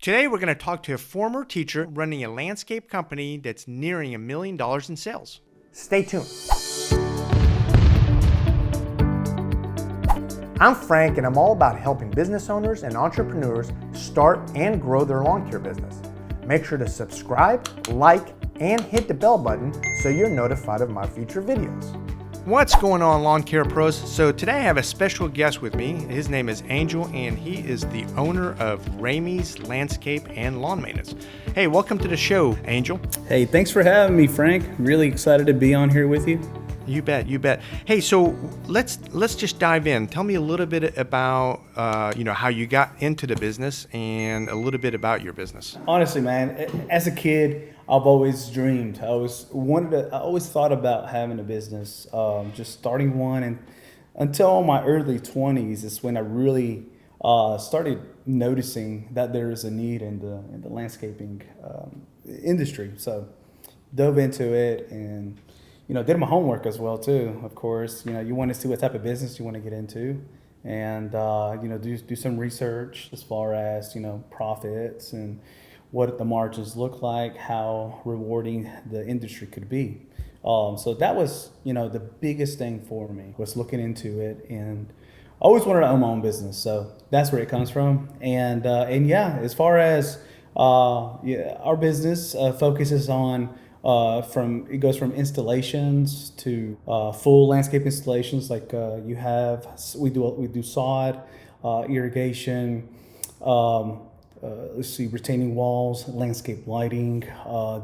Today, we're going to talk to a former teacher running a landscape company that's nearing $1 million in sales. Stay tuned. I'm Frank, and I'm all about helping business owners and entrepreneurs start and grow their lawn care business. Make sure to subscribe, like, and hit the bell button so you're notified of my future videos. What's going on, lawn care pros? So today I have a special guest with me. His name is Angel, and he is the owner of Ramy's Landscape and Lawn Maintenance. Hey, welcome to the show, Angel. Hey, thanks for having me, Frank. Really excited to be on here with you. You bet, you bet. Hey, so let's just dive in. Tell me a little bit about how you got into the business and a little bit about your business. Honestly, man, as a kid, I've always dreamed. I always thought about having a business, just starting one, and until my early 20s is when I really started noticing that there is a need in the landscaping industry. So dove into it and did my homework as well too. Of course, you want to see what type of business you want to get into, and do some research as far as profits and what the margins look like, how rewarding the industry could be. So that was the biggest thing for me, was looking into it, and I always wanted to own my own business. So that's where it comes from. And as far as our business focuses on. It goes from installations to full landscape installations, like we do sod, irrigation, retaining walls, landscape lighting,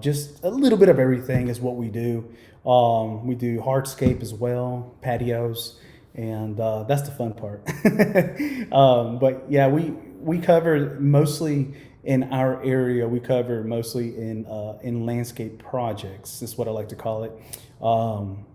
just a little bit of everything is what we do. We do hardscape as well, patios, and that's the fun part. But yeah, we cover mostly. In our area, we cover mostly in landscape projects, is what I like to call it.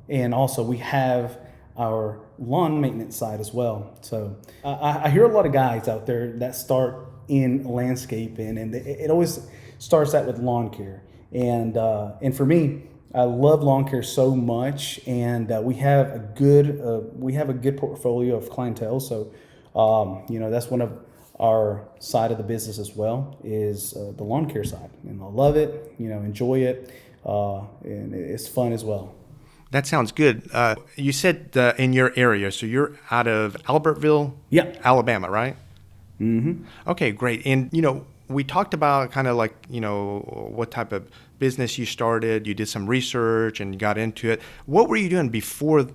And also we have our lawn maintenance side as well. So I hear a lot of guys out there that start in landscaping, and it always starts out with lawn care. And for me, I love lawn care so much, and we have a good portfolio of clientele. So that's one of our side of the business as well, is the lawn care side, and I love it, enjoy it, and it's fun as well. That sounds good. You said in your area, so you're out of Albertville, Alabama, right? Mm-hmm. Okay, great. And we talked about kind of like what type of business you started. You did some research and got into it. What were you doing before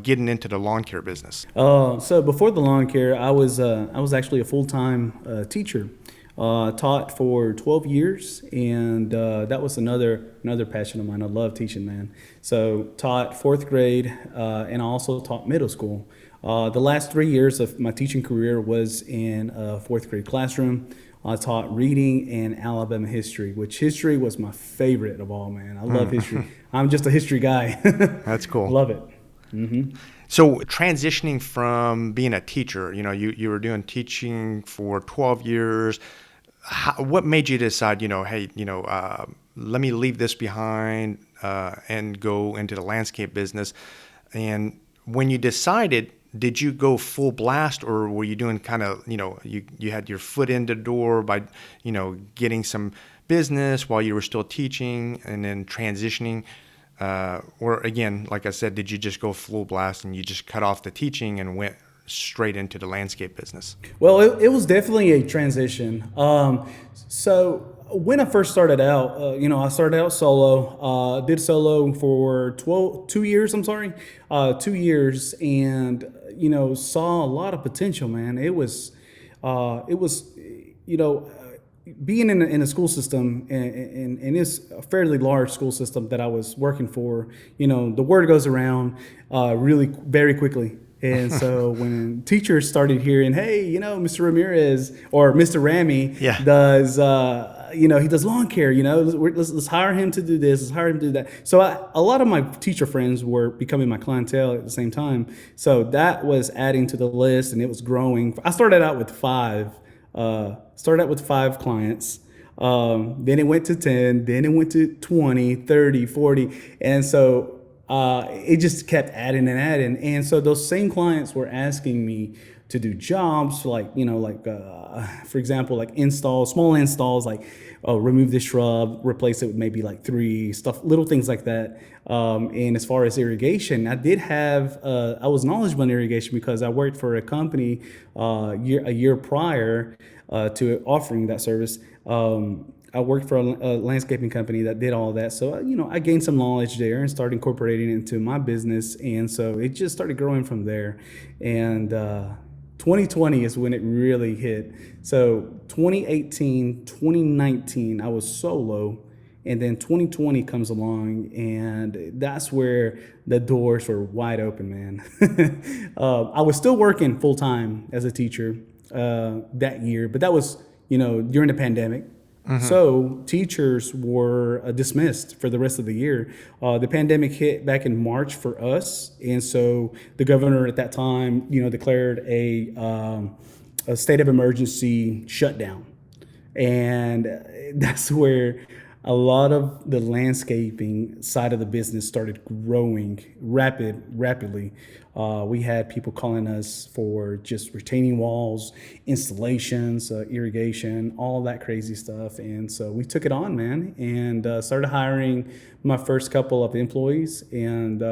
getting into the lawn care business? So before the lawn care, I was actually a full-time teacher. Taught for 12 years, and that was another passion of mine. I love teaching, man. So taught fourth grade, and I also taught middle school. The last 3 years of my teaching career was in a fourth grade classroom. I taught reading and Alabama history, which history was my favorite of all, man. I love history. I'm just a history guy. That's cool. Love it. Mm-hmm. So transitioning from being a teacher, you were doing teaching for 12 years. What made you decide, let me leave this behind and go into the landscape business? And when you decided, did you go full blast, or were you doing kind of, you had your foot in the door by, getting some business while you were still teaching and then transitioning? Or again, like I said, did you just go full blast and you just cut off the teaching and went straight into the landscape business? Well, it was definitely a transition. So when I first started out, I started out solo, did solo for 2 years, 2 years, and, saw a lot of potential, man. It was being in a school system, and it's a fairly large school system that I was working for, the word goes around really very quickly. And so when teachers started hearing, hey, Mr. Ramirez or Mr. Ramy does, he does lawn care, let's hire him to do this, let's hire him to do that. So a lot of my teacher friends were becoming my clientele at the same time. So that was adding to the list, and it was growing. I started out with five clients. Then it went to 10, then it went to 20, 30, 40. And so it just kept adding and adding. And so those same clients were asking me to do jobs like, for example, like small installs, like, remove this shrub, replace it with maybe like 3 stuff, little things like that. And as far as irrigation, I was knowledgeable in irrigation because I worked for a company a year prior to offering that service. I worked for a landscaping company that did all that. So, I gained some knowledge there and started incorporating it into my business. And so it just started growing from there. And 2020 is when it really hit. So 2018, 2019, I was solo. And then 2020 comes along, and that's where the doors were wide open, man. I was still working full time as a teacher that year, but that was, during the pandemic. Mm-hmm. So teachers were dismissed for the rest of the year. The pandemic hit back in March for us, and so the governor at that time, declared a state of emergency shutdown, and that's where a lot of the landscaping side of the business started growing rapidly. We had people calling us for just retaining walls, installations, irrigation, all that crazy stuff. And so we took it on, man, and started hiring my first couple of employees. And,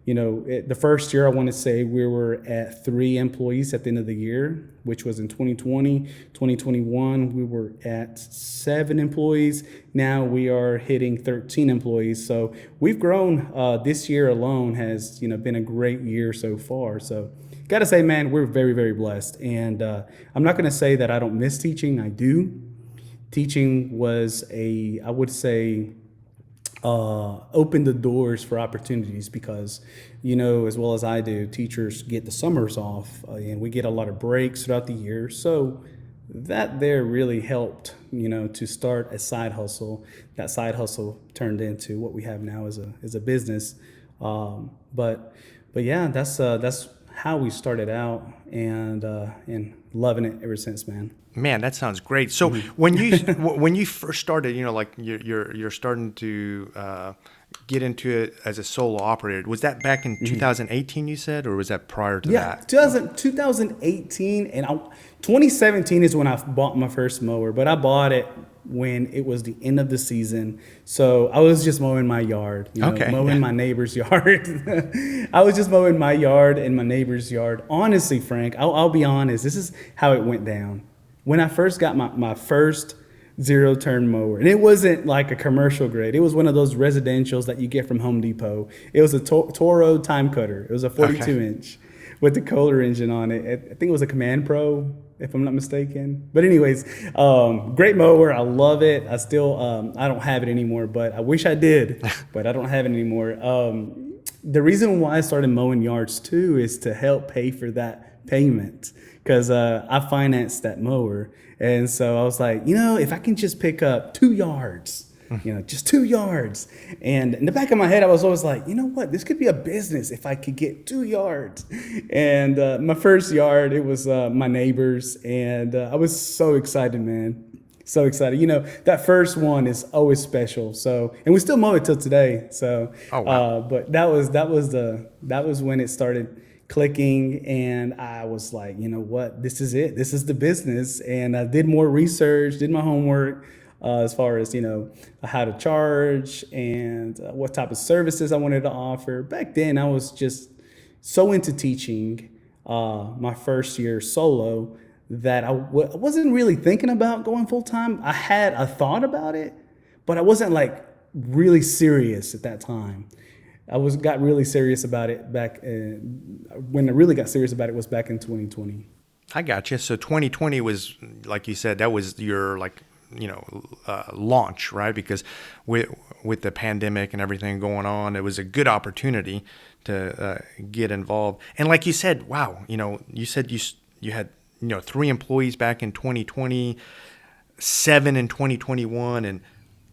the first year, I want to say we were at 3 employees at the end of the year, which was in 2020. 2021, we were at 7 employees. Now we are hitting 13 employees. So we've grown. This year alone has, been a great year so far. So got to say, man, we're very, very blessed. And I'm not going to say that I don't miss teaching. I do. Teaching was I would say, open the doors for opportunities because, as well as I do, teachers get the summers off and we get a lot of breaks throughout the year. So that there really helped, to start a side hustle. That side hustle turned into what we have now as a business. But yeah, that's how we started out and loving it ever since, man. Man, that sounds great. So when you first started, like you're starting to get into it as a solo operator, was that back in 2018 you said, or was that prior to that? 2018 and 2017 is when I bought my first mower, but I bought it when it was the end of the season. So I was just mowing my yard, mowing my neighbor's yard. I was just mowing my yard and my neighbor's yard. Honestly, Frank, I'll be honest. This is how it went down. When I first got my first zero-turn mower, and it wasn't like a commercial grade. It was one of those residentials that you get from Home Depot. It was a Toro time cutter. It was a 42-inch with the Kohler engine on it. I think it was a Command Pro, if I'm not mistaken. But anyways, great mower. I love it. I still, I don't have it anymore, but I wish I did, but I don't have it anymore. The reason why I started mowing yards too is to help pay for that payment. Because I financed that mower. And so I was like, if I can just pick up 2 yards, just 2 yards. And in the back of my head, I was always like, what? This could be a business if I could get 2 yards. And my first yard, it was my neighbor's. And I was so excited, man. So excited. That first one is always special. So, and we still mow it till today. So, oh, wow. But that was when it started clicking, and I was like, what, this is it, this is the business. And I did more research, did my homework as far as how to charge and what type of services I wanted to offer. Back then I was just so into teaching my first year solo that I wasn't really thinking about going full-time. I had a thought about it, but I wasn't like really serious at that time. I got really serious about it back when I really got serious about it was back in 2020. I got you. So 2020 was, like you said, that was your launch, right? Because with the pandemic and everything going on, it was a good opportunity to get involved. And like you said, wow, you said you had 3 employees back in 2020, 7 in 2021, and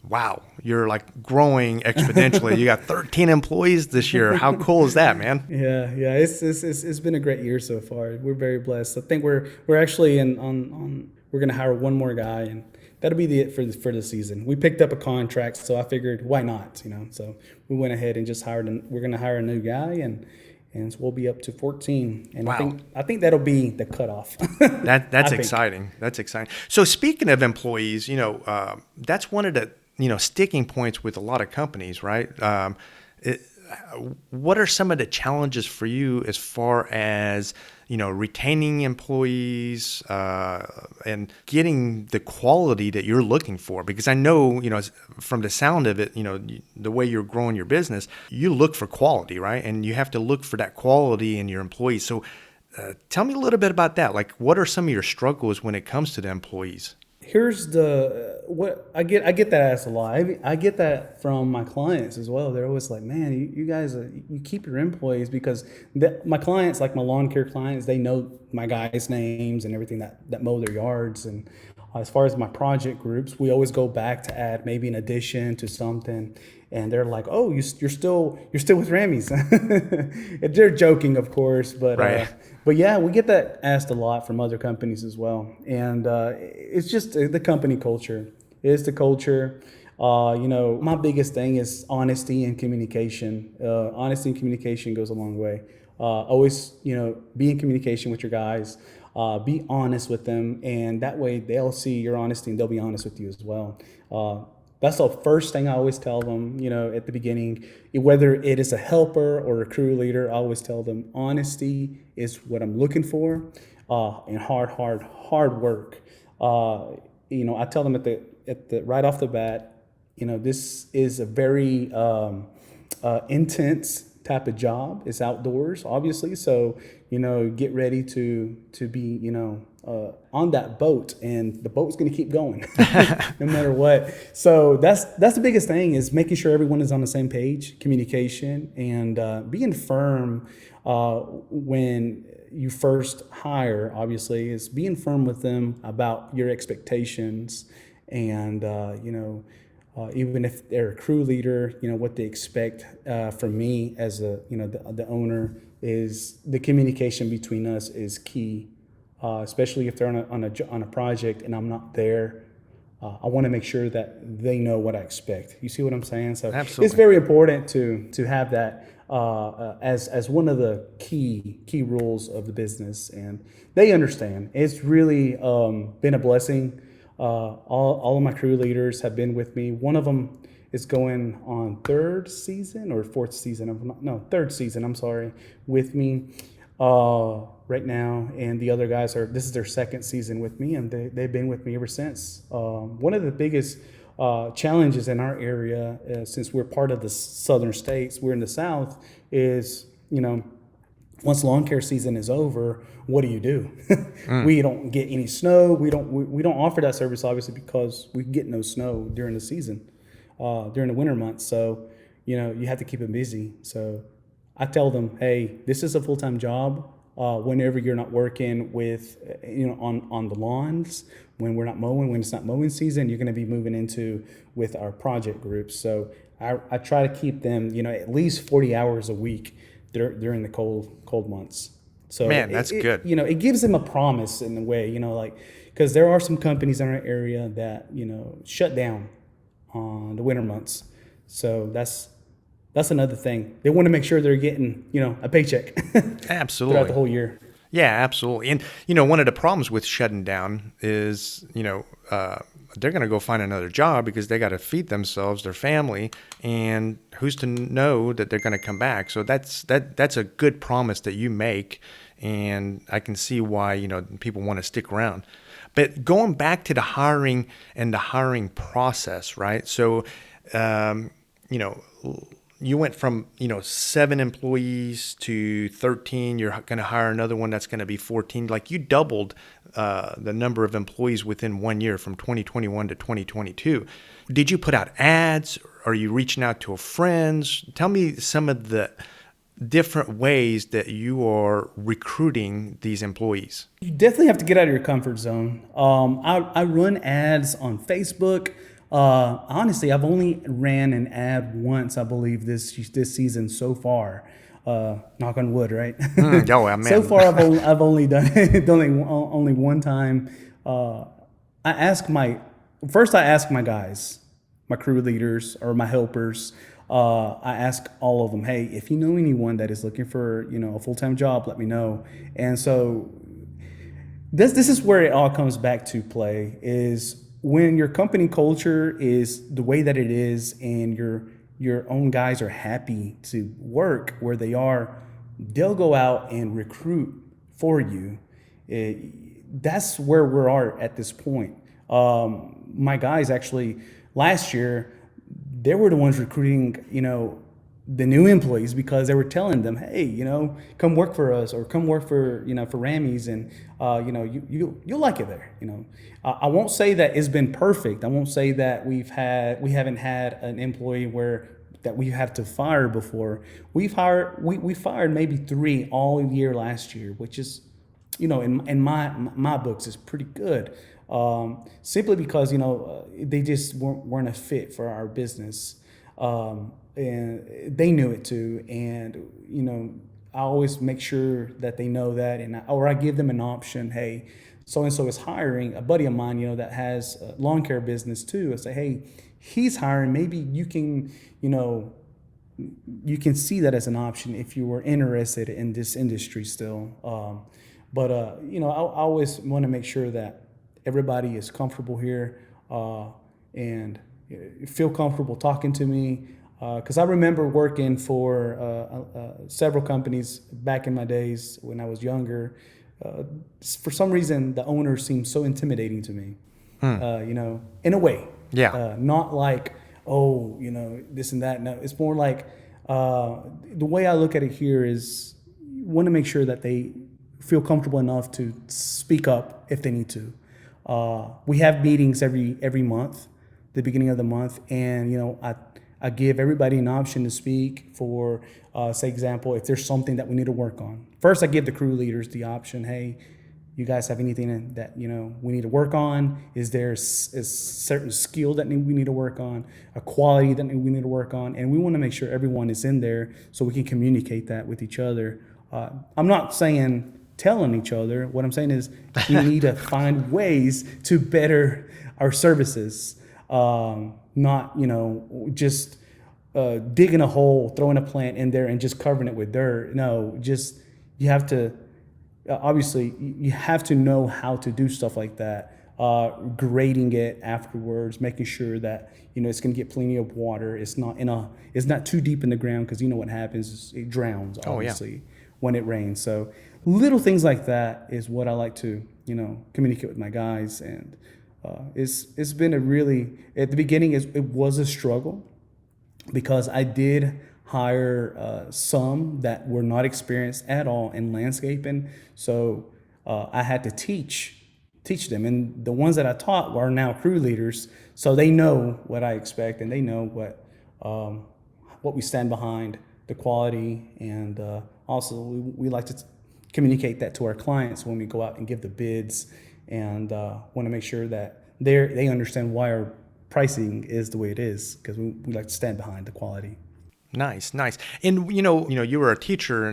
wow, you're like growing exponentially. You got 13 employees this year. How cool is that, man? Yeah. It's been a great year so far. We're very blessed. I think we're actually we're gonna hire one more guy, and that'll be it for the season. We picked up a contract, so I figured why not, So we went ahead and just we're gonna hire a new guy, and so we'll be up to 14. And Wow. I think that'll be the cutoff. That's I think. exciting. That's exciting. So speaking of employees, that's one of the sticking points with a lot of companies, right? It, what are some of the challenges for you as far as retaining employees and getting the quality that you're looking for? Because I know from the sound of it, the way you're growing your business, you look for quality, right? And you have to look for that quality in your employees. So tell me a little bit about that. Like, what are some of your struggles when it comes to the employees? Here's what I get. I get that asked a lot. I get that from my clients as well. They're always like, "Man, you guys, you keep your employees," because my clients, like my lawn care clients, they know my guys' names and everything that mow their yards. And as far as my project groups, we always go back to add maybe an addition to something. And they're like, "Oh, you're still with Ramy's." They're joking, of course, but Right. but yeah, we get that asked a lot from other companies as well. And it's just the company culture. It's the culture. My biggest thing is honesty and communication. Honesty and communication goes a long way. Always, be in communication with your guys. Be honest with them, and that way they'll see your honesty and they'll be honest with you as well. That's the first thing I always tell them, at the beginning, whether it is a helper or a crew leader, I always tell them honesty is what I'm looking for, and hard work. I tell them at the right off the bat, this is a very intense type of job. It's outdoors, obviously, so get ready to be on that boat, and the boat's going to keep going no matter what. So that's the biggest thing, is making sure everyone is on the same page, communication, and being firm when you first hire. Obviously, is being firm with them about your expectations, and even if they're a crew leader, what they expect from me as the owner, is the communication between us is key. Especially if they're on a project and I'm not there, I want to make sure that they know what I expect. You see what I'm saying? So Absolutely. It's very important to have that as one of the key rules of the business, and they understand. It's really been a blessing. All of my crew leaders have been with me. One of them is going on third season, third season. I'm sorry, with me right now, and the other guys this is their second season with me, and they've been with me ever since. One of the biggest challenges in our area, since we're part of the southern states, we're in the South, is once lawn care season is over, what do? We don't get any snow. We don't offer that service, obviously, because we get no snow during the season, during the winter months. So you have to keep them busy. So I tell them, hey, this is a full-time job. Whenever you're not working with, on the lawns, when we're not mowing, when it's not mowing season, you're going to be moving into with our project groups. So I try to keep them, at least 40 hours a week during the cold months. So Man, that's good. It gives them a promise in a way, because there are some companies in our area that, shut down on the winter months. So that's another thing. They want to make sure they're getting, a paycheck Absolutely. throughout the whole year. Yeah, absolutely. And, one of the problems with shutting down is, they're going to go find another job because they got to feed themselves, their family, and who's to know that they're going to come back. So that's a good promise that you make, and I can see why, people want to stick around. But going back to the hiring and the hiring process, right? So, you went from 7 employees to 13. You're going to hire another one that's going to be 14. Like, you doubled the number of employees within 1 year, from 2021 to 2022. Did you put out ads? Are you reaching out to friends? Tell me some of the different ways that you are recruiting these employees. You definitely have to get out of your comfort zone. I run ads on Facebook. Honestly, I've only ran an ad once, I believe, this season so far. Knock on wood, right? Oh, man. So far, I've only done it only one time. I ask my guys, my crew leaders or my helpers, I ask all of them, hey, if you know anyone that is looking for, a full-time job, let me know. And so this is where it all comes back to play, is when your company culture is the way that it is and your own guys are happy to work where they are, they'll go out and recruit for you. That's where we are at this point. My guys actually last year, they were the ones recruiting, the new employees, because they were telling them, hey, come work for us, or come work for, for Ramy's, and you'll like it there. I won't say that it's been perfect. I won't say that we haven't had an employee that we had to fire before. We fired maybe 3 all year last year, which is, in my books is pretty good. Simply because they just weren't a fit for our business. And they knew it too, and I always make sure that they know that, or I give them an option. Hey, so and so is hiring. A buddy of mine, that has a lawn care business too. I say, hey, he's hiring. Maybe you can, you can see that as an option if you were interested in this industry still. But I always want to make sure that everybody is comfortable here and feel comfortable talking to me. Because I remember working for several companies back in my days when I was younger. For some reason, the owners seemed so intimidating to me, in a way. Yeah. Not like, oh, this and that. No, it's more like the way I look at it here is you want to make sure that they feel comfortable enough to speak up if they need to. We have meetings every month, the beginning of the month, and I give everybody an option to speak for, say, example, if there's something that we need to work on. First, I give the crew leaders the option, hey, you guys have anything that, we need to work on? Is there a certain skill that we need to work on, a quality that we need to work on? And we want to make sure everyone is in there so we can communicate that with each other. I'm not saying telling each other. What I'm saying is we need to find ways to better our services. Not, just digging a hole, throwing a plant in there and just covering it with dirt. No, just you have to, obviously, you have to know how to do stuff like that. Grading it afterwards, making sure that, it's going to get plenty of water. It's not too deep in the ground, because what happens is it drowns, obviously, when it rains. So little things like that is what I like to, communicate with my guys. And it's been at the beginning, it was a struggle, because I did hire some that were not experienced at all in landscaping. So I had to teach them. And the ones that I taught are now crew leaders. So they know what I expect, and they know what we stand behind, the quality. And also we like to communicate that to our clients when we go out and give the bids, and want to make sure that they understand why our pricing is the way it is, because we like to stand behind the quality. Nice. And you were a teacher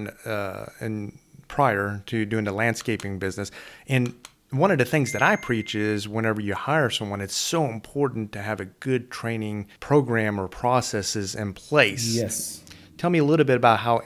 and prior to doing the landscaping business, and one of the things that I preach is whenever you hire someone, it's so important to have a good training program or processes in place. Yes. Tell me a little bit about how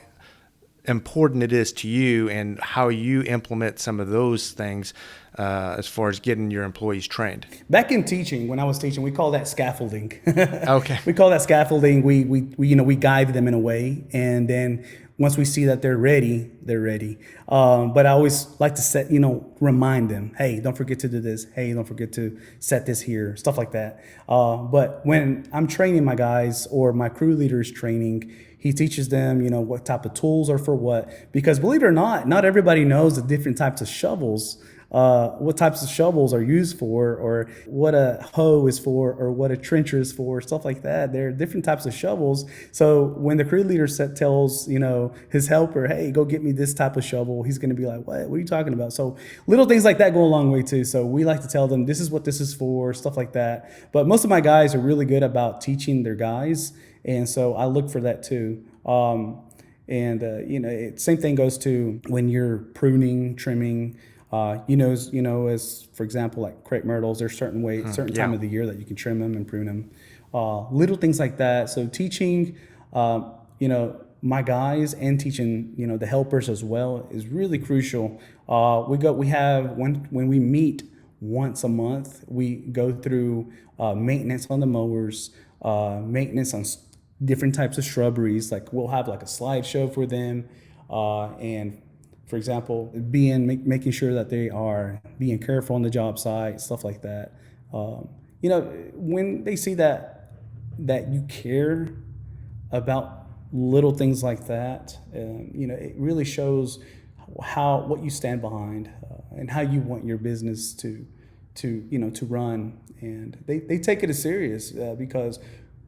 important it is to you and how you implement some of those things as far as getting your employees trained. Back in teaching, when I was teaching, we call that scaffolding. Okay. We call that scaffolding. We guide them in a way, and then once we see that they're ready, they're ready. But I always like to remind them, hey, don't forget to do this. Hey, don't forget to set this here, stuff like that. But when I'm training my guys, or my crew leaders training, he teaches them, what type of tools are for what. Because believe it or not everybody knows the different types of shovels, what types of shovels are used for, or what a hoe is for, or what a trencher is for, stuff like that. There are different types of shovels. So when the crew leader tells, his helper, hey, go get me this type of shovel, he's going to be like, what are you talking about? So little things like that go a long way too. So we like to tell them, this is what this is for, stuff like that. But most of my guys are really good about teaching their guys. And so I look for that too. Same thing goes to when you're pruning, trimming. As for example, like crepe myrtles, there's certain time of the year that you can trim them and prune them. Little things like that. So teaching You know, my guys and teaching, you know, the helpers as well is really crucial. When we meet once a month, we go through maintenance on the mowers, maintenance on different types of shrubberies. Like we'll have like a slideshow for them, and for example, making sure that they are being careful on the job site, stuff like that. You know, when they see that you care about little things like that, you know, it really shows what you stand behind, and how you want your business to run. And they take it as serious, because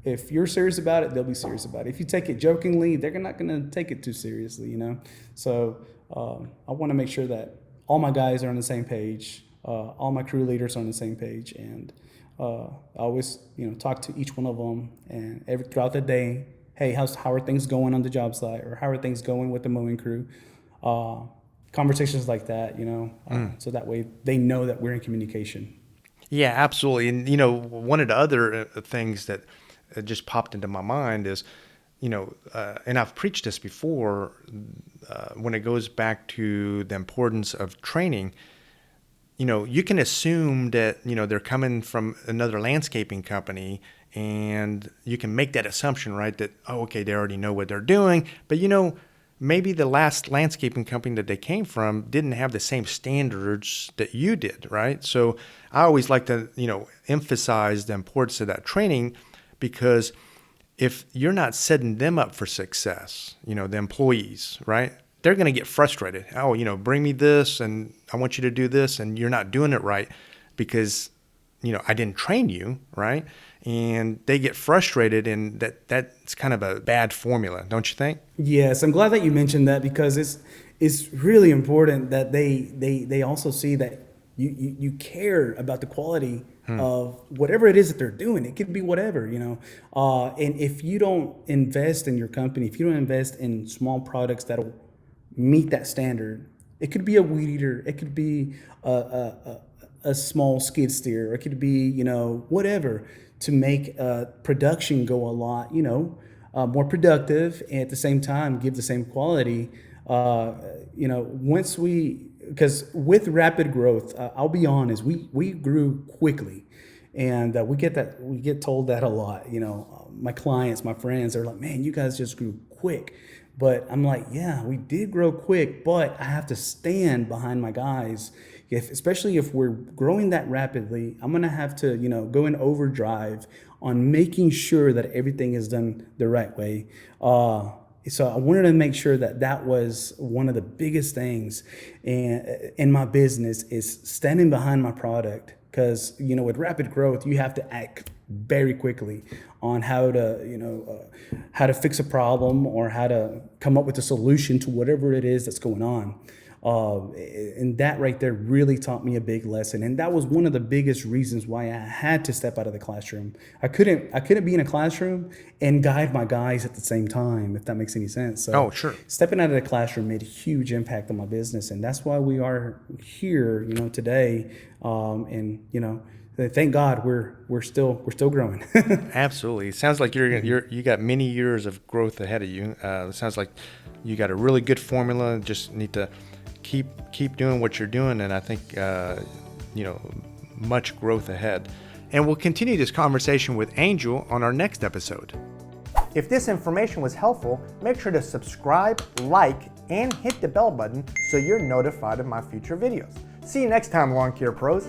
if you're serious about it, they'll be serious about it. If you take it jokingly, they're not going to take it too seriously, you know. So I want to make sure that all my guys are on the same page, all my crew leaders are on the same page, and I always, you know, talk to each one of them, and throughout the day, hey, how are things going on the job site, or how are things going with the mowing crew? Conversations like that, you know, so that way they know that we're in communication. Yeah, absolutely. And, you know, one of the other things that just popped into my mind is, you know, and I've preached this before, when it goes back to the importance of training. You know, you can assume that, you know, they're coming from another landscaping company, and you can make that assumption, right? That, oh, okay, they already know what they're doing. But, you know, maybe the last landscaping company that they came from didn't have the same standards that you did, right? So I always like to, you know, emphasize the importance of that training, because if you're not setting them up for success, you know, the employees, right? They're going to get frustrated. Oh, you know, bring me this and I want you to do this, and you're not doing it right because, you know, I didn't train you, right? And they get frustrated, and that's kind of a bad formula, don't you think? Yes, I'm glad that you mentioned that, because it's really important that they also see that you care about the quality of whatever it is that they're doing. It could be whatever, you know. And if you don't invest in your company, if you don't invest in small products that'll meet that standard, it could be a weed eater, it could be a small skid steer, it could be, you know, whatever, to make production go a lot, you know, more productive, and at the same time give the same quality. You know, because with rapid growth, I'll be honest, we grew quickly, and we get told that a lot. You know, my clients, my friends are like, man, you guys just grew quick. But I'm like, yeah, we did grow quick, but I have to stand behind my guys. Especially if we're growing that rapidly, I'm gonna have to, you know, go in overdrive on making sure that everything is done the right way. So I wanted to make sure that was one of the biggest things in my business, is standing behind my product. Because, you know, with rapid growth, you have to act very quickly on how to fix a problem, or how to come up with a solution to whatever it is that's going on. And that right there really taught me a big lesson. And that was one of the biggest reasons why I had to step out of the classroom. I couldn't be in a classroom and guide my guys at the same time, if that makes any sense. So Oh, sure. stepping out of the classroom made a huge impact on my business. And that's why we are here, you know, today. And, you know, thank God we're still growing. Absolutely. It sounds like you got many years of growth ahead of you. It sounds like you got a really good formula. Just need to keep doing what you're doing, and I think you know, much growth ahead. And we'll continue this conversation with Angel on our next episode. If this information was helpful, make sure to subscribe, like, and hit the bell button so you're notified of my future videos. See you next time, lawn care pros.